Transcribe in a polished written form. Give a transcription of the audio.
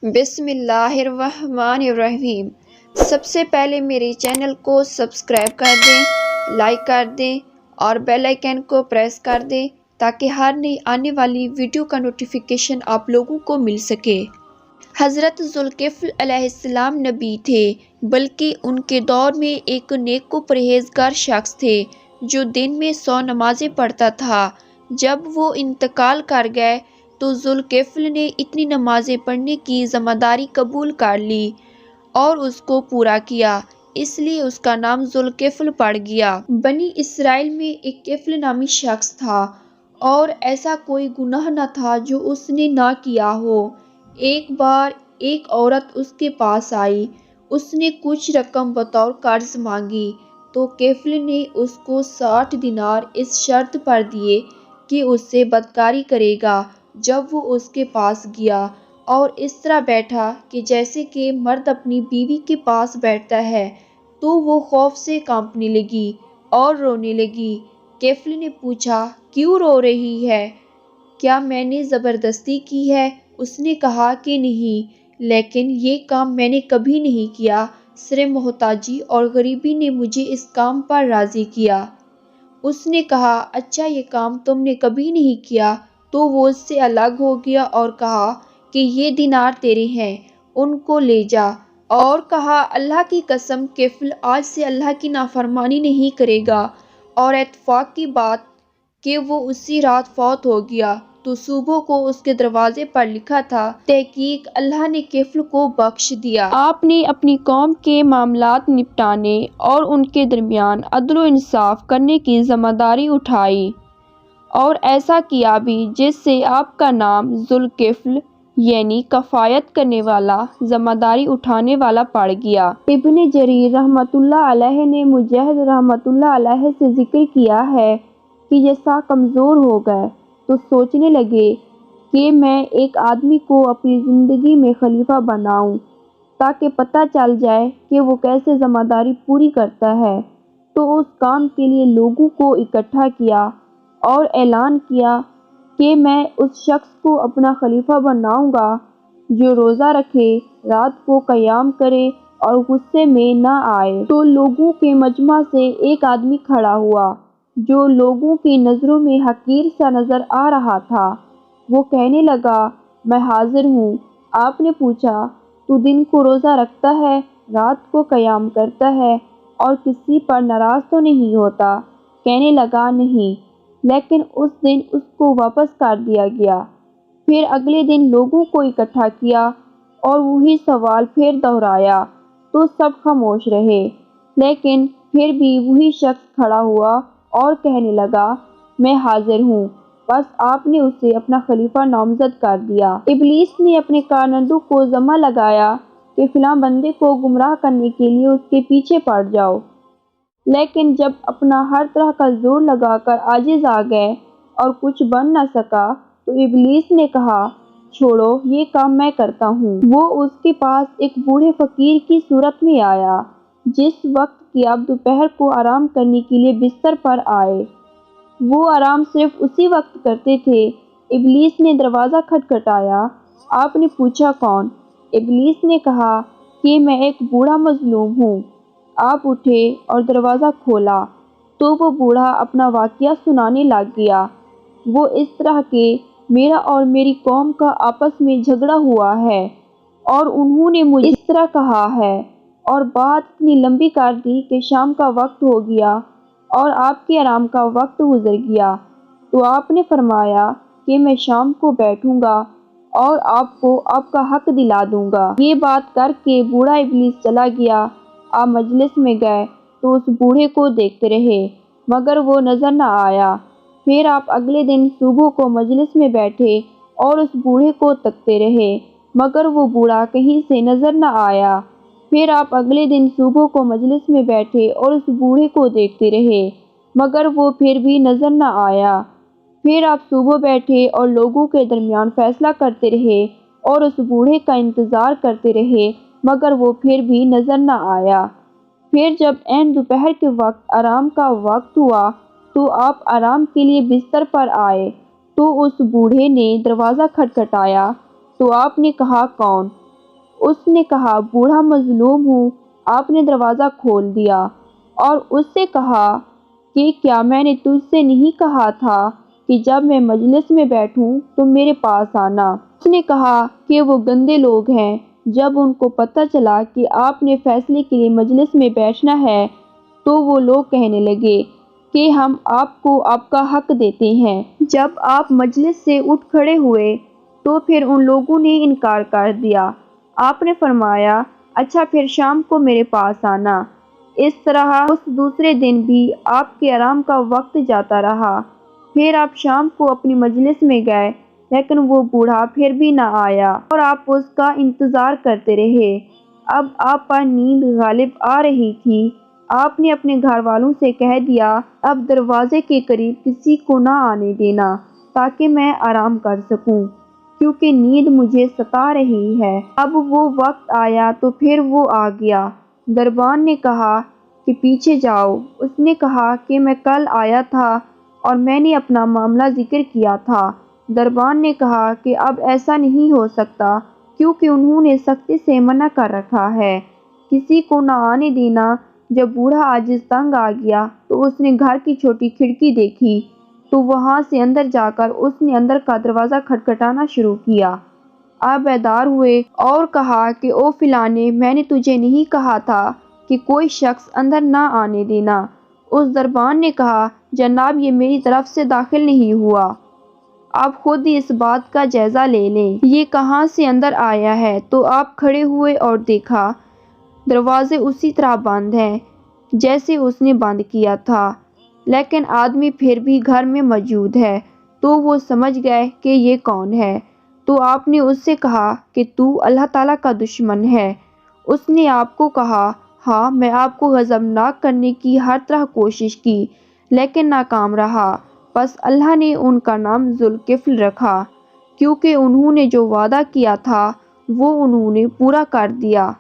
بسم اللہ الرحمن الرحیم۔ سب سے پہلے میرے چینل کو سبسکرائب کر دیں، لائک کر دیں اور بیل آئیکن کو پریس کر دیں تاکہ ہر نئی آنے والی ویڈیو کا نوٹیفیکیشن آپ لوگوں کو مل سکے۔ حضرت ذوالکفل علیہ السلام نبی تھے، بلکہ ان کے دور میں ایک نیک و پرہیزگار شخص تھے جو دن میں 100 نمازیں پڑھتا تھا۔ جب وہ انتقال کر گئے تو ذوالکفل نے اتنی نمازیں پڑھنے کی ذمہ داری قبول کر لی اور اس کو پورا کیا، اس لیے اس کا نام ذوالکفل پڑ گیا۔ بنی اسرائیل میں ایک کفل نامی شخص تھا اور ایسا کوئی گناہ نہ تھا جو اس نے نہ کیا ہو۔ ایک بار ایک عورت اس کے پاس آئی، اس نے کچھ رقم بطور قرض مانگی تو کفل نے اس کو 60 دینار اس شرط پر دیے کہ اس سے بدکاری کرے گا۔ جب وہ اس کے پاس گیا اور اس طرح بیٹھا کہ جیسے کہ مرد اپنی بیوی کے پاس بیٹھتا ہے تو وہ خوف سے کانپنے لگی اور رونے لگی۔ کفل نے پوچھا، کیوں رو رہی ہے؟ کیا میں نے زبردستی کی ہے؟ اس نے کہا کہ نہیں، لیکن یہ کام میں نے کبھی نہیں کیا، صرف محتاجی اور غریبی نے مجھے اس کام پر راضی کیا۔ اس نے کہا، اچھا یہ کام تم نے کبھی نہیں کیا؟ تو وہ اس سے الگ ہو گیا اور کہا کہ یہ دینار تیرے ہیں، ان کو لے جا، اور کہا اللہ کی قسم کفل آج سے اللہ کی نافرمانی نہیں کرے گا۔ اور اتفاق کی بات کہ وہ اسی رات فوت ہو گیا تو صبح کو اس کے دروازے پر لکھا تھا، تحقیق اللہ نے کفل کو بخش دیا۔ آپ نے اپنی قوم کے معاملات نپٹانے اور ان کے درمیان عدل و انصاف کرنے کی ذمہ داری اٹھائی اور ایسا کیا بھی جس سے آپ کا نام ذوالکفل یعنی کفایت کرنے والا، ذمہ داری اٹھانے والا پڑ گیا۔ ابن جریر رحمۃ اللہ علیہ نے مجاہد رحمۃ اللہ علیہ سے ذکر کیا ہے کہ جیسا کمزور ہو گئے تو سوچنے لگے کہ میں ایک آدمی کو اپنی زندگی میں خلیفہ بناؤں تاکہ پتہ چل جائے کہ وہ کیسے ذمہ داری پوری کرتا ہے۔ تو اس کام کے لیے لوگوں کو اکٹھا کیا اور اعلان کیا کہ میں اس شخص کو اپنا خلیفہ بناؤں گا جو روزہ رکھے، رات کو قیام کرے اور غصے میں نہ آئے۔ تو لوگوں کے مجمع سے ایک آدمی کھڑا ہوا جو لوگوں کی نظروں میں حقیر سا نظر آ رہا تھا۔ وہ کہنے لگا، میں حاضر ہوں۔ آپ نے پوچھا، تو دن کو روزہ رکھتا ہے، رات کو قیام کرتا ہے اور کسی پر ناراض تو نہیں ہوتا؟ کہنے لگا، نہیں، لیکن اس دن اس کو واپس کر دیا گیا۔ پھر اگلے دن لوگوں کو اکٹھا کیا اور وہی سوال پھر دہرایا تو سب خاموش رہے، لیکن پھر بھی وہی شخص کھڑا ہوا اور کہنے لگا، میں حاضر ہوں۔ بس آپ نے اسے اپنا خلیفہ نامزد کر دیا۔ ابلیس نے اپنے کارندوں کو ذمہ لگایا کہ فلاں بندے کو گمراہ کرنے کے لیے اس کے پیچھے پڑ جاؤ، لیکن جب اپنا ہر طرح کا زور لگا کر عاجز آ گئے اور کچھ بن نہ سکا تو ابلیس نے کہا، چھوڑو، یہ کام میں کرتا ہوں۔ وہ اس کے پاس ایک بوڑھے فقیر کی صورت میں آیا جس وقت کہ آپ دوپہر کو آرام کرنے کے لیے بستر پر آئے۔ وہ آرام صرف اسی وقت کرتے تھے۔ ابلیس نے دروازہ کھٹکھٹایا۔ آپ نے پوچھا، کون؟ ابلیس نے کہا کہ میں ایک بوڑھا مظلوم ہوں۔ آپ اٹھے اور دروازہ کھولا تو وہ بوڑھا اپنا واقعہ سنانے لگ گیا۔ وہ اس طرح کہ میرا اور میری قوم کا آپس میں جھگڑا ہوا ہے اور انہوں نے مجھے اس طرح کہا ہے، اور بات اتنی لمبی کر دی کہ شام کا وقت ہو گیا اور آپ کے آرام کا وقت گزر گیا۔ تو آپ نے فرمایا کہ میں شام کو بیٹھوں گا اور آپ کو آپ کا حق دلا دوں گا۔ یہ بات کر کے بوڑھا ابلیس چلا گیا۔ آپ مجلس میں گئے تو اس بوڑھے کو دیکھتے رہے مگر وہ نظر نہ آیا۔ پھر آپ اگلے دن صبح کو مجلس میں بیٹھے اور اس بوڑھے کو تکتے رہے مگر وہ بوڑھا کہیں سے نظر نہ آیا۔ پھر آپ اگلے دن صبح کو مجلس میں بیٹھے اور اس بوڑھے کو دیکھتے رہے مگر وہ پھر بھی نظر نہ آیا۔ پھر آپ صبح بیٹھے اور لوگوں کے درمیان فیصلہ کرتے رہے اور اس بوڑھے کا انتظار کرتے رہے مگر وہ پھر بھی نظر نہ آیا۔ پھر جب عین دوپہر کے وقت آرام کا وقت ہوا تو آپ آرام کے لیے بستر پر آئے تو اس بوڑھے نے دروازہ کھٹکھٹایا۔ تو آپ نے کہا، کون؟ اس نے کہا بوڑھا مظلوم ہوں، آپ نے دروازہ کھول دیا اور اس سے کہا کہ کیا میں نے تجھ سے نہیں کہا تھا کہ جب میں مجلس میں بیٹھوں تو میرے پاس آنا۔ اس نے کہا کہ وہ گندے لوگ ہیں۔ جب ان کو پتہ چلا کہ آپ نے فیصلے کے لیے مجلس میں بیٹھنا ہے تو وہ لوگ کہنے لگے کہ ہم آپ کو آپ کا حق دیتے ہیں۔ جب آپ مجلس سے اٹھ کھڑے ہوئے تو پھر ان لوگوں نے انکار کر دیا۔ آپ نے فرمایا اچھا پھر شام کو میرے پاس آنا۔ اس طرح اس دوسرے دن بھی آپ کے آرام کا وقت جاتا رہا۔ پھر آپ شام کو اپنی مجلس میں گئے لیکن وہ بوڑھا پھر بھی نہ آیا اور آپ اس کا انتظار کرتے رہے۔ اب آپ پر نیند غالب آ رہی تھی۔ آپ نے اپنے گھر والوں سے کہہ دیا اب دروازے کے قریب کسی کو نہ آنے دینا تاکہ میں آرام کر سکوں، کیونکہ نیند مجھے ستا رہی ہے۔ اب وہ وقت آیا تو پھر وہ آ گیا۔ دربان نے کہا کہ پیچھے جاؤ۔ اس نے کہا کہ میں کل آیا تھا اور میں نے اپنا معاملہ ذکر کیا تھا۔ دربان نے کہا کہ اب ایسا نہیں ہو سکتا کیونکہ انہوں نے سختی سے منع کر رکھا ہے کسی کو نہ آنے دینا۔ جب بوڑھا عاجز تنگ آ گیا تو اس نے گھر کی چھوٹی کھڑکی دیکھی تو وہاں سے اندر جا کر اس نے اندر کا دروازہ کھٹکھٹانا شروع کیا۔ آپ بیدار ہوئے اور کہا کہ او فلانے، میں نے تجھے نہیں کہا تھا کہ کوئی شخص اندر نہ آنے دینا؟ اس دربان نے کہا جناب یہ میری طرف سے داخل نہیں ہوا، آپ خود ہی اس بات کا جائزہ لے لیں، یہ کہاں سے اندر آیا ہے؟ تو آپ کھڑے ہوئے اور دیکھا دروازے اسی طرح بند ہیں جیسے اس نے بند کیا تھا، لیکن آدمی پھر بھی گھر میں موجود ہے۔ تو وہ سمجھ گئے کہ یہ کون ہے۔ تو آپ نے اس سے کہا کہ تو اللہ تعالیٰ کا دشمن ہے۔ اس نے آپ کو کہا ہاں میں آپ کو غضبناک کرنے کی ہر طرح کوشش کی لیکن ناکام رہا، پس اللہ نے ان کا نام ذوالکفل رکھا کیونکہ انہوں نے جو وعدہ کیا تھا وہ انہوں نے پورا کر دیا۔